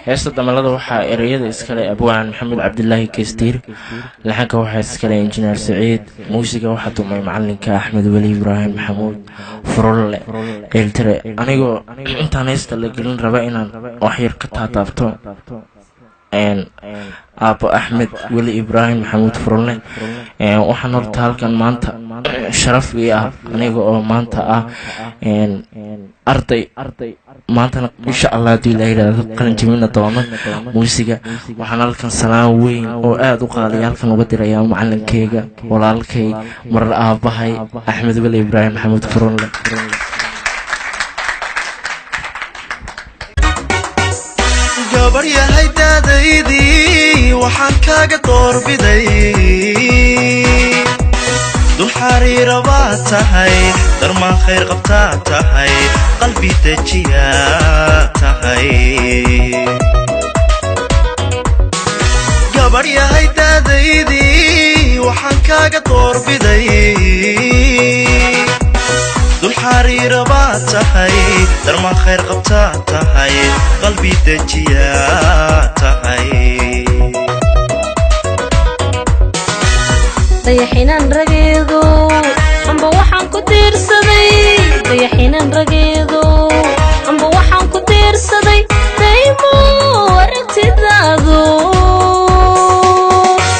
heesta damalada waxaa ereyada iskale abwaan maxamed cabdilaahi keestiir, laxanka waxaa iskale injineer saciid, muusiga waxaa tumay macalinka axmed weli ibraahim maxamuud furulle eeltire. anigoo intaan heesta la gelin raba inaan waxyar ka taataabto aabbo axmed weli ibraahim maxamuud furulle. waxaan horta halkan maanta sharaf ii ah aniga oo maanta ah arday maantana insha allah haddii la yidhaahdo qalin jimina doono muusiga. waxaan halkan salaan weyn oo aada u qaaliya halkan uga dirayaa macalinkeyga, walaalkay, marar aabbahay axmed weli ibraahim maxamuud furulle. gabaryahay daadaydii waxaan kaaga doorbiday dul xariira baad tahay, darmaan khayr qabtaa tahay, qalbi dejiyaa tahay. gabaryahay daadaydii waxaan kaaga doorbiday dul xariira baad tahay, darmaan khayr qabtaa tahay, qalbi dejiyaa tahay. dayaxinan rageedo amba waxaan ku tiirsaday, dayaxinan rageedo amba waxaan ku tiirsaday, daymo aragtidaado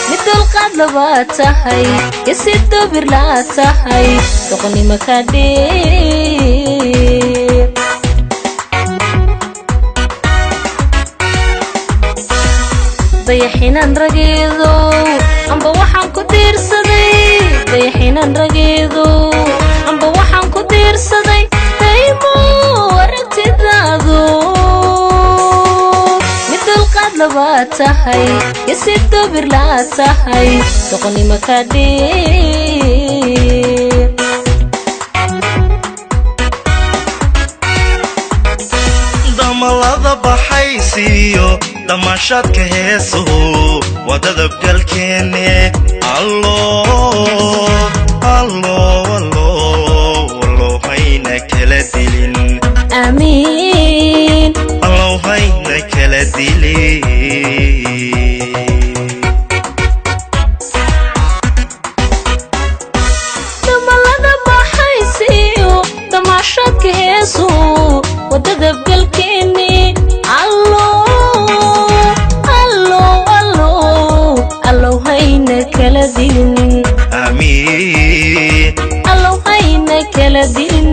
mid dulqaad labaad tahay, isi dobir laa tahay, doqonnimo ka dheer. dayaxinan rageedo amba waxaan ku tiirsaday, dayaxinan rageedo amba waxaan ku tiirsaday, daymo aragtidaado mid dulqaad labaad tahay, isi dobir laa tahay, doqonnimo ka dheer. damalada baxaysiiyo damaashaadka heesuhu waa dadabgalkeenne. allow hayna kala dilin, amiin allow hayna kala dilin. damalada baxaysiiyo damaashaadka heesuhu waa dadabgalkeenne. allow hayna kala dilin, amiin allow hayna kala dilin.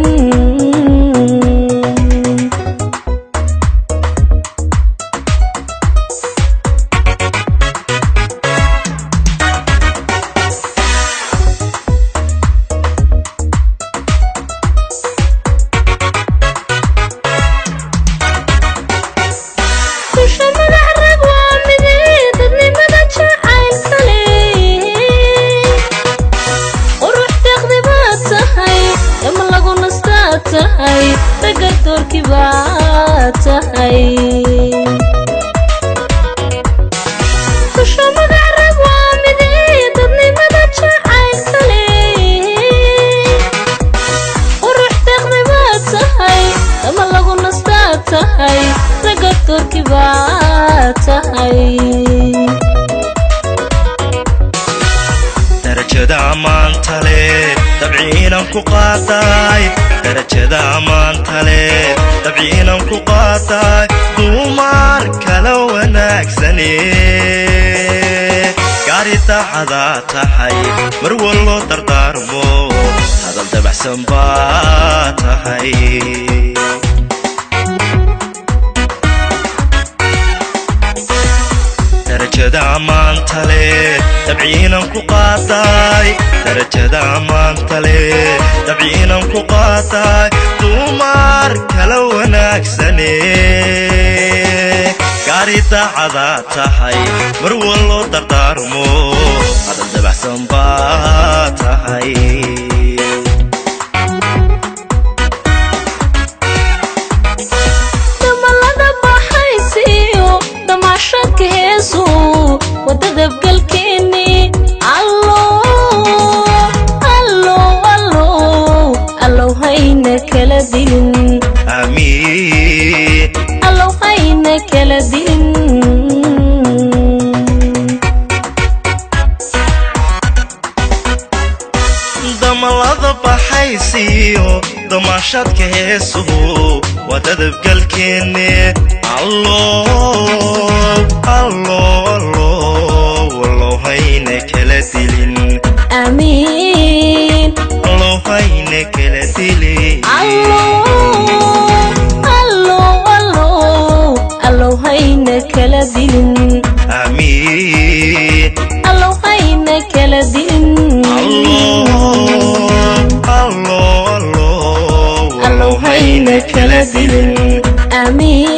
raga doorkii baa tahay, kusha magac waa midii dadnimada jacaylka leh. qurux deeqdi baa tahay, ama lagu nastaa tahay, raga doorkii baa tahay. darajada ammaanta leh dabciinan ku qaadaay, darajada ammaanta leh dabciinan ku qaadaay, dumar kala wanaagsane gaari daacada tahay, mar wallo dardaarmo hadal dabacsan baa tahay. darajada ammaanta leh dabciinan ku qaadaay, darajada ammaanta leh dabciinan ku qaadaay, dumar kala wanaagsane gaari daacada tahay, mar wallo dardaarmo hadal dabacsan baa tahay. damaashadka heesu wadada galkeeni, allow hayna kala dilin, amiin allow hayna kala kala dilin damalada baxaysiyo damashadka heesuhu wadadab galkeenne allo hayna kala dilin amiin allo hayna kala dilin allo hayna kala dilin amiin allo hayna kala dilin allo hayna kala dilin amiin